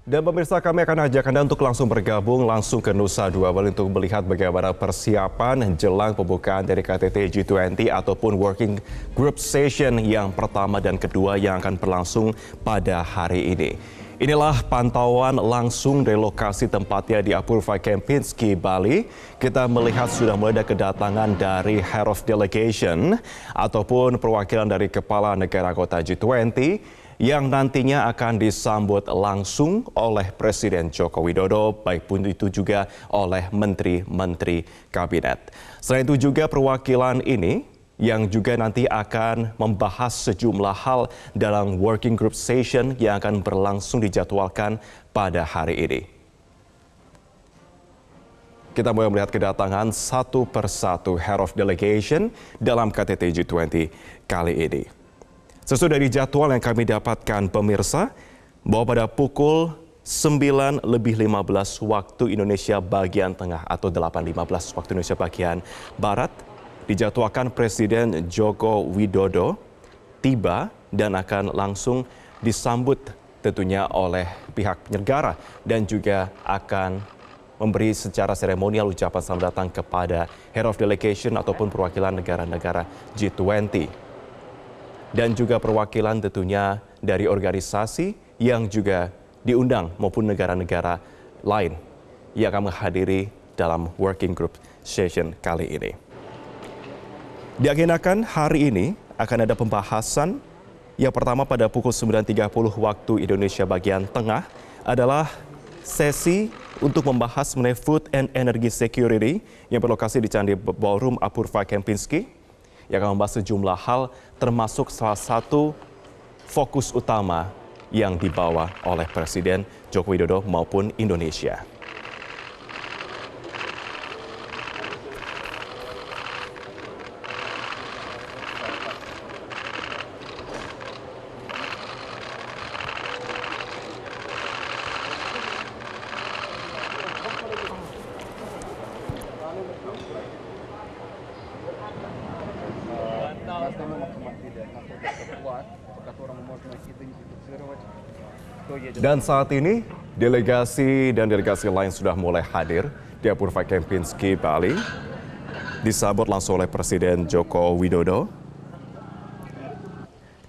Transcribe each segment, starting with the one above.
Dan pemirsa, kami akan ajak Anda untuk langsung bergabung langsung ke Nusa Dua Bali untuk melihat bagaimana persiapan jelang pembukaan dari KTT G20 ataupun Working Group Session yang pertama dan kedua yang akan berlangsung pada hari ini. Inilah pantauan langsung dari lokasi tempatnya di Apurva Kempinski, Bali. Kita melihat sudah mulai ada kedatangan dari Head of Delegation ataupun perwakilan dari Kepala Negara Anggota G20 yang nantinya akan disambut langsung oleh Presiden Joko Widodo, baik pun itu juga oleh menteri-menteri kabinet. Selain itu juga perwakilan ini yang juga nanti akan membahas sejumlah hal dalam Working Group Session yang akan berlangsung dijadwalkan pada hari ini. Kita mulai melihat kedatangan satu persatu Head of Delegation dalam KTT G20 kali ini. Sesuai dari jadwal yang kami dapatkan pemirsa, bahwa pada pukul 9:15 waktu Indonesia bagian tengah atau 8:15 waktu Indonesia bagian barat, dijadwalkan Presiden Joko Widodo tiba dan akan langsung disambut tentunya oleh pihak penyelenggara dan juga akan memberi secara seremonial ucapan selamat datang kepada Head of Delegation ataupun perwakilan negara-negara G20. Dan juga perwakilan tentunya dari organisasi yang juga diundang maupun negara-negara lain yang akan menghadiri dalam Working Group Session kali ini. Diagendakan hari ini akan ada pembahasan yang pertama pada pukul 9:30 waktu Indonesia bagian tengah adalah sesi untuk membahas mengenai Food and Energy Security yang berlokasi di Candi Ballroom Apurva Kempinski, yang akan membahas sejumlah hal termasuk salah satu fokus utama yang dibawa oleh Presiden Joko Widodo maupun Indonesia. Dan saat ini, delegasi dan delegasi lain sudah mulai hadir di Apurva Kempinski, Bali. Disambut langsung oleh Presiden Joko Widodo.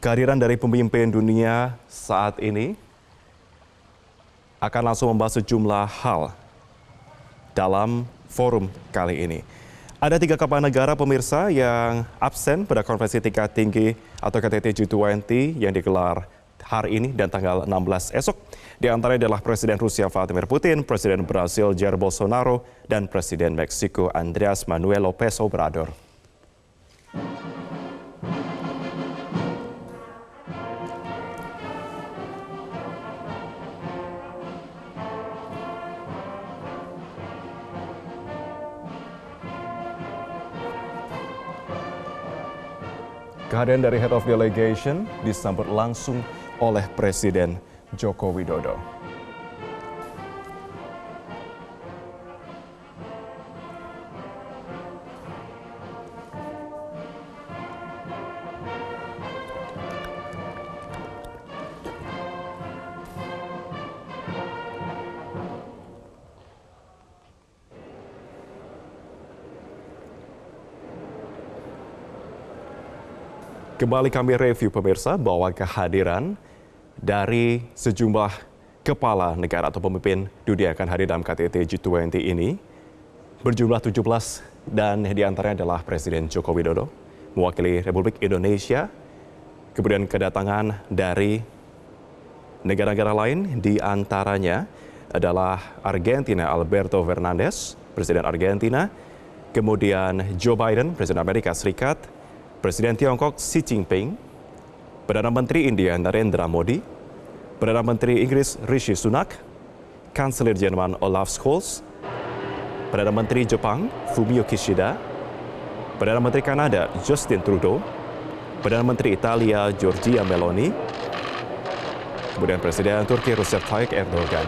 Kehadiran dari pemimpin dunia saat ini akan langsung membahas sejumlah hal dalam forum kali ini. Ada 3 kepala negara pemirsa yang absen pada konferensi tingkat tinggi atau KTT G20 yang digelar hari ini dan tanggal 16 esok. Di antaranya adalah Presiden Rusia Vladimir Putin, Presiden Brasil Jair Bolsonaro, dan Presiden Meksiko Andrés Manuel López Obrador. Kehadiran dari Head of Delegation disambut langsung oleh Presiden Joko Widodo. Kembali kami review pemirsa bahwa kehadiran dari sejumlah kepala negara atau pemimpin dunia akan hadir dalam KTT G20 ini berjumlah 17 dan diantaranya adalah Presiden Joko Widodo mewakili Republik Indonesia, kemudian kedatangan dari negara-negara lain diantaranya adalah Argentina Alberto Fernandez, Presiden Argentina, kemudian Joe Biden, Presiden Amerika Serikat, Presiden Tiongkok Xi Jinping, Perdana Menteri India Narendra Modi, Perdana Menteri Inggris Rishi Sunak, Kanselir Jerman Olaf Scholz, Perdana Menteri Jepang Fumio Kishida, Perdana Menteri Kanada Justin Trudeau, Perdana Menteri Italia Giorgia Meloni, kemudian Presiden Turki Recep Tayyip Erdogan.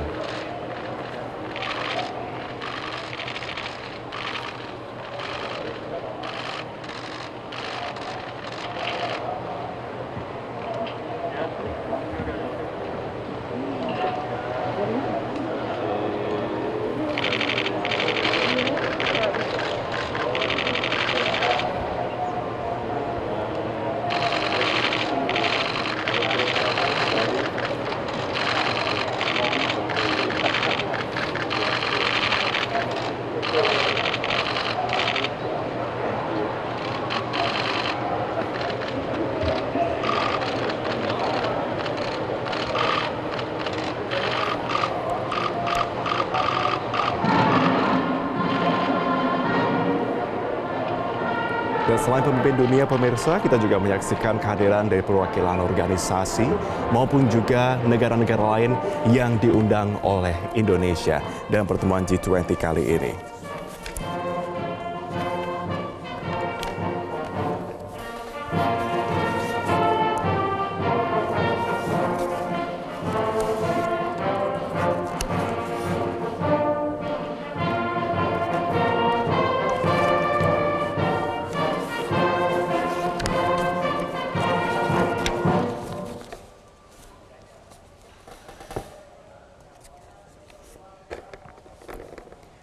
Dan selain pemimpin dunia pemirsa, kita juga menyaksikan kehadiran dari perwakilan organisasi maupun juga negara-negara lain yang diundang oleh Indonesia dalam pertemuan G20 kali ini.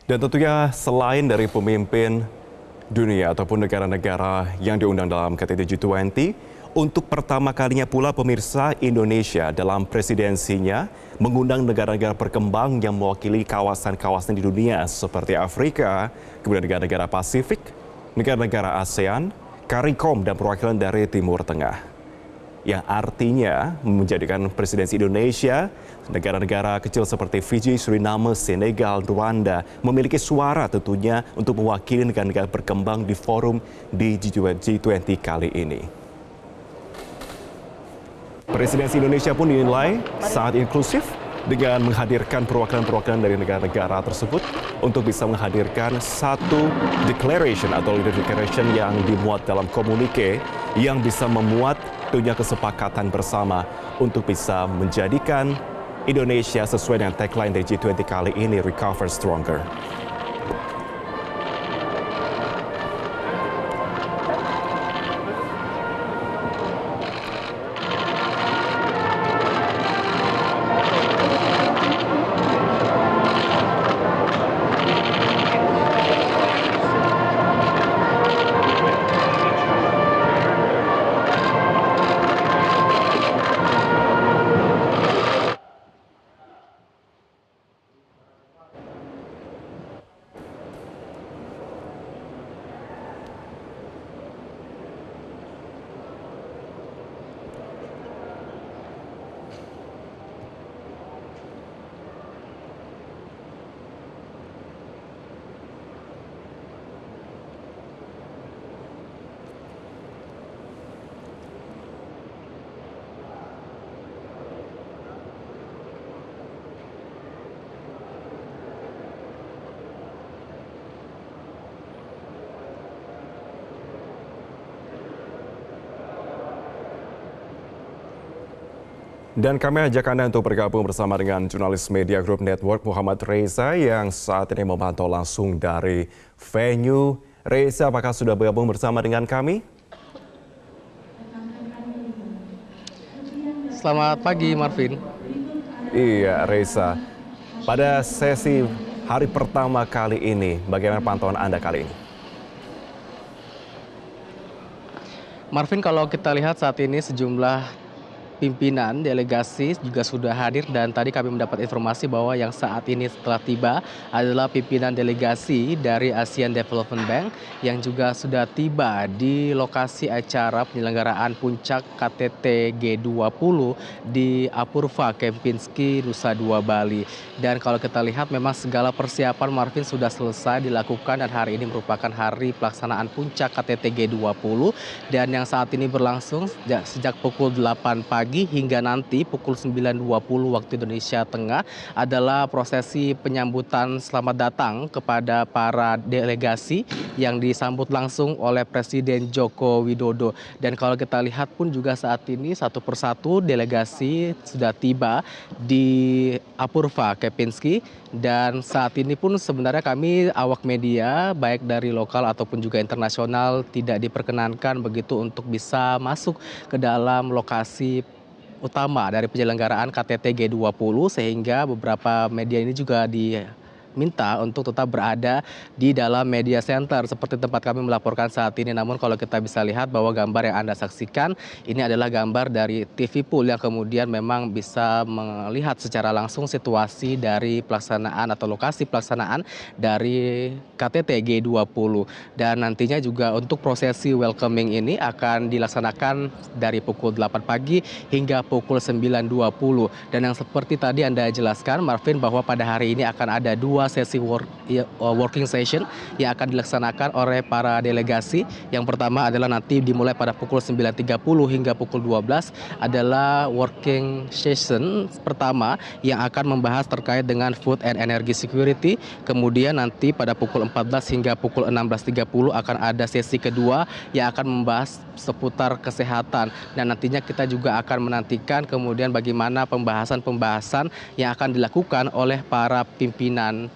Dan tentunya selain dari pemimpin dunia ataupun negara-negara yang diundang dalam KTT G20, untuk pertama kalinya pula pemirsa Indonesia dalam presidensinya mengundang negara-negara berkembang yang mewakili kawasan-kawasan di dunia seperti Afrika, kemudian negara-negara Pasifik, negara-negara ASEAN, CARICOM, dan perwakilan dari Timur Tengah. Yang artinya menjadikan presidensi Indonesia, negara-negara kecil seperti Fiji, Suriname, Senegal, Rwanda memiliki suara tentunya untuk mewakili negara-negara berkembang di forum di G20 kali ini. Presidensi Indonesia pun dinilai sangat inklusif dengan menghadirkan perwakilan-perwakilan dari negara-negara tersebut untuk bisa menghadirkan satu declaration atau leader declaration yang dimuat dalam komunike yang bisa memuat tentunya kesepakatan bersama untuk bisa menjadikan Indonesia sesuai dengan tagline dari G20 kali ini, Recover Stronger. Dan kami ajak Anda untuk bergabung bersama dengan jurnalis Media Group Network Muhammad Reza yang saat ini memantau langsung dari venue. Reza, apakah sudah bergabung bersama dengan kami? Selamat pagi, Marvin. Iya, Reza. Pada sesi hari pertama kali ini, bagaimana pantauan Anda kali ini? Marvin, kalau kita lihat saat ini sejumlah pimpinan delegasi juga sudah hadir dan tadi kami mendapat informasi bahwa yang saat ini setelah tiba adalah pimpinan delegasi dari ASEAN Development Bank yang juga sudah tiba di lokasi acara penyelenggaraan puncak KTT G20 di Apurva, Kempinski, Nusa Dua, Bali. Dan kalau kita lihat memang segala persiapan Marvin sudah selesai dilakukan dan hari ini merupakan hari pelaksanaan puncak KTT G20 dan yang saat ini berlangsung sejak pukul 8 pagi hingga nanti pukul 9.20 waktu Indonesia Tengah adalah prosesi penyambutan selamat datang kepada para delegasi yang disambut langsung oleh Presiden Joko Widodo. Dan kalau kita lihat pun juga saat ini satu persatu delegasi sudah tiba di Apurva, Kempinski. Dan saat ini pun sebenarnya kami awak media baik dari lokal ataupun juga internasional tidak diperkenankan begitu untuk bisa masuk ke dalam lokasi utama dari penyelenggaraan KTT G20 sehingga beberapa media ini juga diminta untuk tetap berada di dalam media center seperti tempat kami melaporkan saat ini. Namun kalau kita bisa lihat bahwa gambar yang Anda saksikan ini adalah gambar dari TV Pool yang kemudian memang bisa melihat secara langsung situasi dari pelaksanaan atau lokasi pelaksanaan dari KTT G20. Dan nantinya juga untuk prosesi welcoming ini akan dilaksanakan dari pukul 8 pagi hingga pukul 9.20. Dan yang seperti tadi Anda jelaskan Marvin bahwa pada hari ini akan ada dua sesi working session yang akan dilaksanakan oleh para delegasi. Yang pertama adalah nanti dimulai pada pukul 9.30 hingga pukul 12 adalah working session pertama yang akan membahas terkait dengan food and energy security. Kemudian nanti pada pukul 14 hingga pukul 16.30 akan ada sesi kedua yang akan membahas seputar kesehatan. Dan nantinya kita juga akan menantikan kemudian bagaimana pembahasan yang akan dilakukan oleh para pimpinan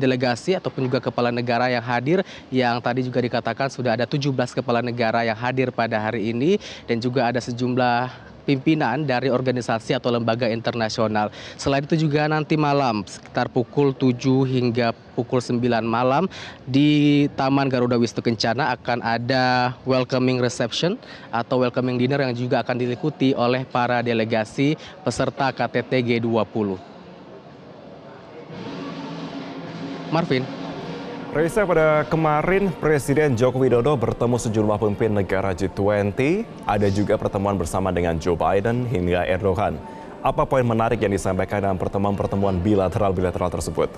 delegasi ataupun juga kepala negara yang hadir, yang tadi juga dikatakan sudah ada 17 kepala negara yang hadir pada hari ini, dan juga ada sejumlah pimpinan dari organisasi atau lembaga internasional. Selain itu juga nanti malam sekitar pukul 7 hingga pukul 9 malam di Taman Garuda Wisnu Kencana akan ada welcoming reception atau welcoming dinner yang juga akan diikuti oleh para delegasi peserta KTT G20. Marvin. Reza, pada kemarin Presiden Joko Widodo bertemu sejumlah pemimpin negara G20. Ada juga pertemuan bersama dengan Joe Biden hingga Erdogan. Apa poin menarik yang disampaikan dalam pertemuan bilateral tersebut?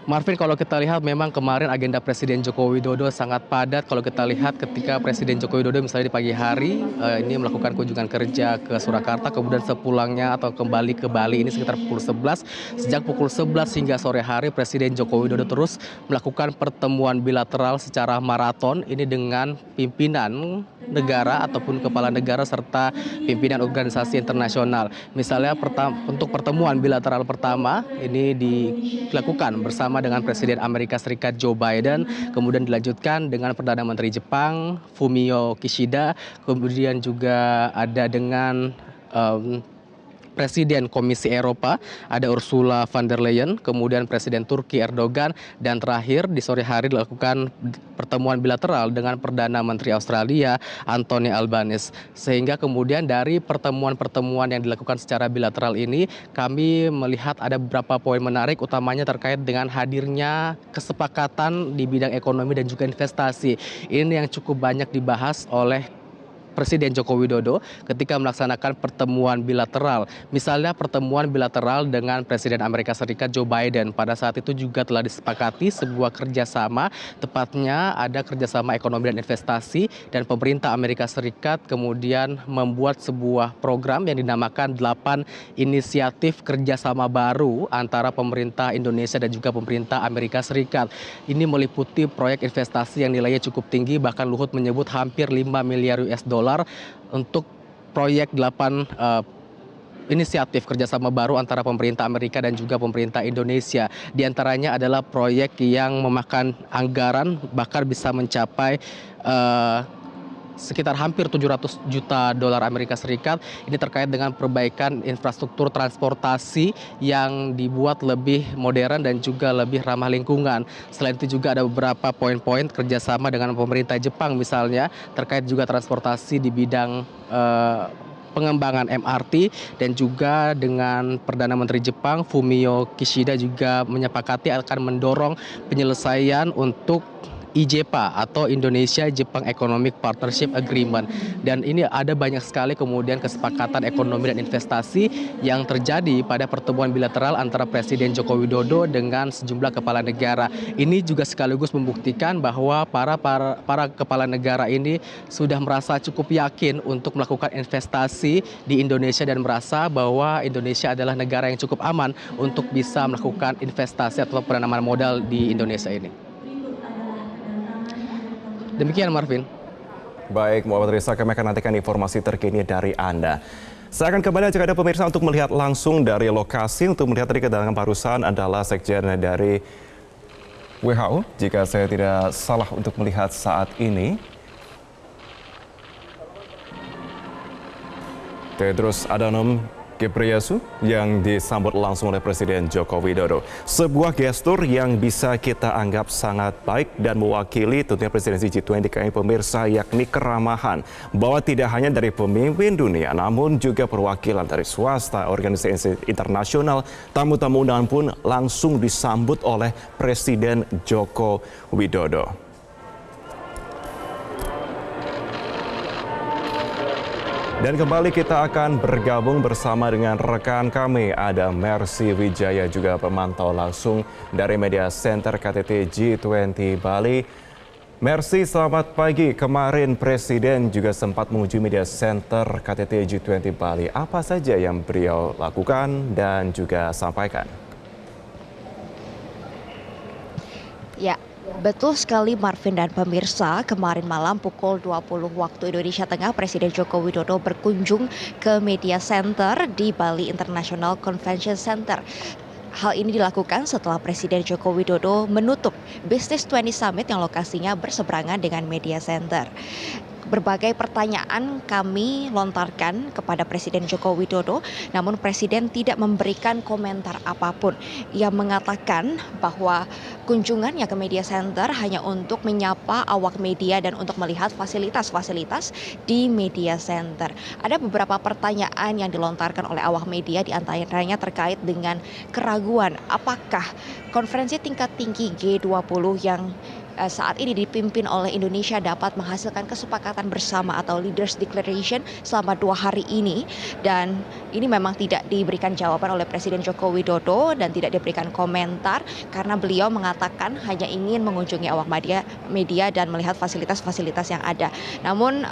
Marvin, kalau kita lihat memang kemarin agenda Presiden Joko Widodo sangat padat. Kalau kita lihat ketika Presiden Joko Widodo misalnya di pagi hari ini melakukan kunjungan kerja ke Surakarta, kemudian sepulangnya atau kembali ke Bali ini sekitar pukul 11. Sejak pukul 11 hingga sore hari Presiden Joko Widodo terus melakukan pertemuan bilateral secara maraton ini dengan pimpinan negara ataupun kepala negara serta pimpinan organisasi internasional. Misalnya untuk pertemuan bilateral pertama ini dilakukan bersama dengan Presiden Amerika Serikat Joe Biden, kemudian dilanjutkan dengan Perdana Menteri Jepang Fumio Kishida, kemudian juga ada dengan Presiden Komisi Eropa, ada Ursula von der Leyen, kemudian Presiden Turki Erdogan, dan terakhir di sore hari dilakukan pertemuan bilateral dengan Perdana Menteri Australia Anthony Albanese. Sehingga kemudian dari pertemuan-pertemuan yang dilakukan secara bilateral ini, kami melihat ada beberapa poin menarik, utamanya terkait dengan hadirnya kesepakatan di bidang ekonomi dan juga investasi. Ini yang cukup banyak dibahas oleh Presiden Joko Widodo ketika melaksanakan pertemuan bilateral. Misalnya pertemuan bilateral dengan Presiden Amerika Serikat Joe Biden. Pada saat itu juga telah disepakati sebuah kerjasama, tepatnya ada kerjasama ekonomi dan investasi, dan pemerintah Amerika Serikat kemudian membuat sebuah program yang dinamakan 8 inisiatif kerjasama baru antara pemerintah Indonesia dan juga pemerintah Amerika Serikat. Ini meliputi proyek investasi yang nilainya cukup tinggi, bahkan Luhut menyebut hampir 5 miliar US dollar untuk proyek 8 inisiatif kerjasama baru antara pemerintah Amerika dan juga pemerintah Indonesia. Di antaranya adalah proyek yang memakan anggaran bahkan bisa mencapai sekitar hampir 700 juta dolar Amerika Serikat. Ini terkait dengan perbaikan infrastruktur transportasi yang dibuat lebih modern dan juga lebih ramah lingkungan. Selain itu juga ada beberapa poin-poin kerjasama dengan pemerintah Jepang misalnya terkait juga transportasi di bidang pengembangan MRT, dan juga dengan Perdana Menteri Jepang Fumio Kishida juga menyepakati akan mendorong penyelesaian untuk IJPA atau Indonesia Jepang Economic Partnership Agreement. Dan ini ada banyak sekali kemudian kesepakatan ekonomi dan investasi yang terjadi pada pertemuan bilateral antara Presiden Joko Widodo dengan sejumlah kepala negara. Ini juga sekaligus membuktikan bahwa para kepala negara ini sudah merasa cukup yakin untuk melakukan investasi di Indonesia dan merasa bahwa Indonesia adalah negara yang cukup aman untuk bisa melakukan investasi atau penanaman modal di Indonesia ini. Demikian Marvin. Baik, Muhammad Reza, kami akan nantikan informasi terkini dari Anda. Saya akan kembali ajak Anda pemirsa untuk melihat langsung dari lokasi. Untuk melihat tadi kedatangan barusan adalah Sekjen dari WHO, jika saya tidak salah untuk melihat saat ini. Tedros Adhanom Ghebreyesus yang disambut langsung oleh Presiden Joko Widodo. Sebuah gestur yang bisa kita anggap sangat baik dan mewakili tentunya presidensi G20 kali ini pemirsa, yakni keramahan. Bahwa tidak hanya dari pemimpin dunia, namun juga perwakilan dari swasta, organisasi internasional, tamu-tamu undangan pun langsung disambut oleh Presiden Joko Widodo. Dan kembali kita akan bergabung bersama dengan rekan kami, ada Mercy Wijaya, juga pemantau langsung dari Media Center KTT G20 Bali. Mercy, selamat pagi. Kemarin Presiden juga sempat mengunjungi Media Center KTT G20 Bali. Apa saja yang beliau lakukan dan juga sampaikan? Ya, betul sekali Marvin dan pemirsa, kemarin malam pukul 20 waktu Indonesia Tengah, Presiden Joko Widodo berkunjung ke Media Center di Bali International Convention Center. Hal ini dilakukan setelah Presiden Joko Widodo menutup Business 20 Summit yang lokasinya berseberangan dengan Media Center. Berbagai pertanyaan kami lontarkan kepada Presiden Joko Widodo, namun Presiden tidak memberikan komentar apapun. Ia mengatakan bahwa kunjungannya ke Media Center hanya untuk menyapa awak media dan untuk melihat fasilitas-fasilitas di Media Center. Ada beberapa pertanyaan yang dilontarkan oleh awak media, di antaranya terkait dengan keraguan apakah konferensi tingkat tinggi G20 yang saat ini dipimpin oleh Indonesia dapat menghasilkan kesepakatan bersama atau Leaders Declaration selama 2 hari ini, dan ini memang tidak diberikan jawaban oleh Presiden Joko Widodo dan tidak diberikan komentar karena beliau mengatakan hanya ingin mengunjungi awak media dan melihat fasilitas-fasilitas yang ada. Namun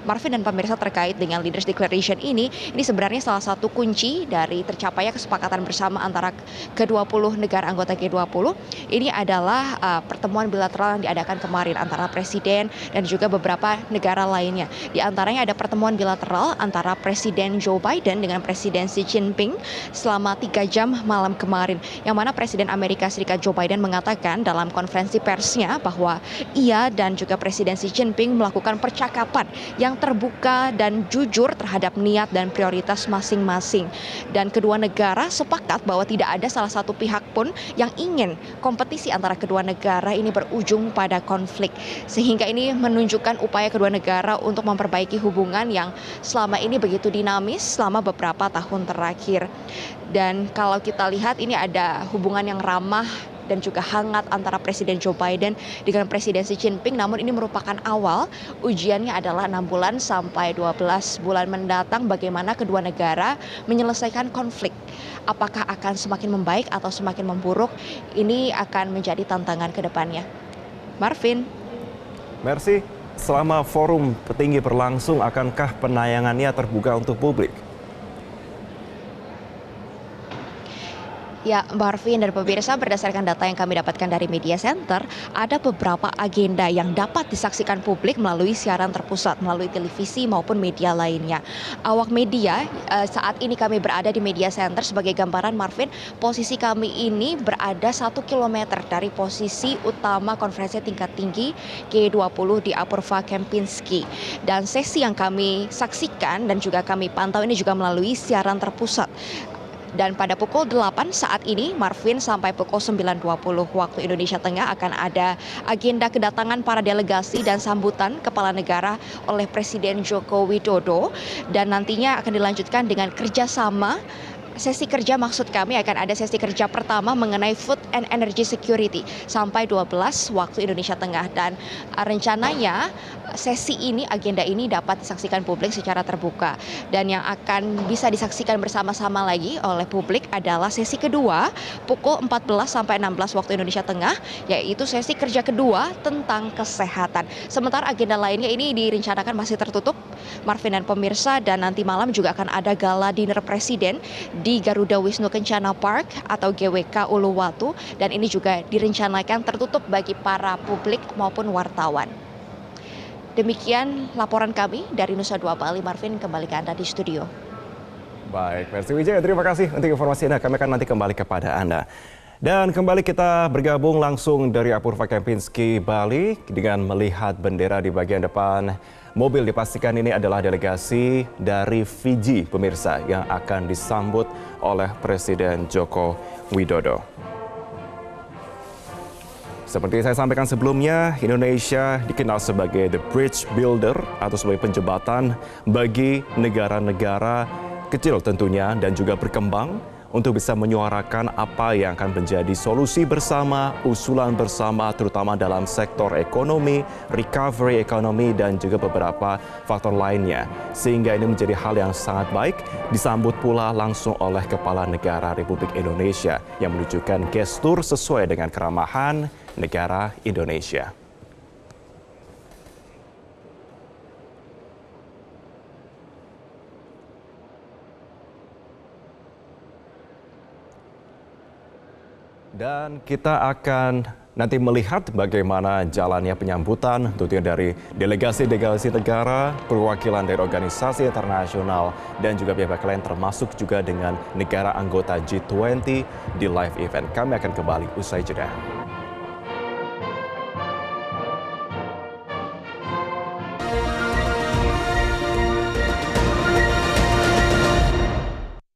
Marvin dan pemirsa, terkait dengan Leaders Declaration ini sebenarnya salah satu kunci dari tercapainya kesepakatan bersama antara ke-20 negara anggota G20. Ini adalah pertemuan bilateral yang diadakan kemarin antara Presiden dan juga beberapa negara lainnya. Di antaranya ada pertemuan bilateral antara Presiden Joe Biden dengan Presiden Xi Jinping selama 3 jam malam kemarin, yang mana Presiden Amerika Serikat Joe Biden mengatakan dalam konferensi persnya bahwa ia dan juga Presiden Xi Jinping melakukan percakapan yang terbuka dan jujur terhadap niat dan prioritas masing-masing. Dan kedua negara sepakat bahwa tidak ada salah satu pihak pun yang ingin kompetisi antara kedua negara ini berujung pada konflik, sehingga ini menunjukkan upaya kedua negara untuk memperbaiki hubungan yang selama ini begitu dinamis selama beberapa tahun terakhir. Dan kalau kita lihat, ini ada hubungan yang ramah dan juga hangat antara Presiden Joe Biden dengan Presiden Xi Jinping. Namun ini merupakan awal, ujiannya adalah 6 bulan sampai 12 bulan mendatang bagaimana kedua negara menyelesaikan konflik. Apakah akan semakin membaik atau semakin memburuk? Ini akan menjadi tantangan ke depannya. Marvin. Mercy, selama forum petinggi berlangsung, akankah penayangannya terbuka untuk publik? Ya, Marvin dan pemirsa, berdasarkan data yang kami dapatkan dari Media Center, ada beberapa agenda yang dapat disaksikan publik melalui siaran terpusat, melalui televisi maupun media lainnya. Awak media, saat ini kami berada di Media Center, sebagai gambaran Marvin, posisi kami ini berada 1 km dari posisi utama konferensi tingkat tinggi G20 di Apurva Kempinski. Dan sesi yang kami saksikan dan juga kami pantau ini juga melalui siaran terpusat. Dan pada pukul 8 saat ini, Marvin, sampai pukul 9.20 waktu Indonesia Tengah akan ada agenda kedatangan para delegasi dan sambutan kepala negara oleh Presiden Joko Widodo. Dan nantinya akan dilanjutkan dengan kerjasama. Sesi kerja, maksud kami akan ada sesi kerja pertama mengenai food and energy security sampai 12 waktu Indonesia Tengah. Dan rencananya sesi ini, agenda ini dapat disaksikan publik secara terbuka. Dan yang akan bisa disaksikan bersama-sama lagi oleh publik adalah sesi kedua pukul 14 sampai 16 waktu Indonesia Tengah, yaitu sesi kerja kedua tentang kesehatan. Sementara agenda lainnya ini direncanakan masih tertutup, Marvin dan pemirsa, dan nanti malam juga akan ada gala dinner presiden di Garuda Wisnu Kencana Park atau GWK Uluwatu, dan ini juga direncanakan tertutup bagi para publik maupun wartawan. Demikian laporan kami dari Nusa Dua Bali. Marvin, kembali ke Anda di studio. Baik, Mercy Wijaya, terima kasih untuk informasi Anda. Kami akan nanti kembali kepada Anda. Dan kembali kita bergabung langsung dari Apurva Kempinski, Bali, dengan melihat bendera di bagian depan mobil. Dipastikan ini adalah delegasi dari Fiji, pemirsa, yang akan disambut oleh Presiden Joko Widodo. Seperti saya sampaikan sebelumnya, Indonesia dikenal sebagai the bridge builder atau sebagai penjembatan bagi negara-negara kecil tentunya dan juga berkembang untuk bisa menyuarakan apa yang akan menjadi solusi bersama, usulan bersama, terutama dalam sektor ekonomi, recovery ekonomi, dan juga beberapa faktor lainnya. Sehingga ini menjadi hal yang sangat baik, disambut pula langsung oleh Kepala Negara Republik Indonesia yang menunjukkan gestur sesuai dengan keramahan negara Indonesia. Dan kita akan nanti melihat bagaimana jalannya penyambutan tentunya dari delegasi-delegasi negara, perwakilan dari organisasi internasional, dan juga pihak lain termasuk juga dengan negara anggota G20 di live event. Kami akan kembali usai jeda.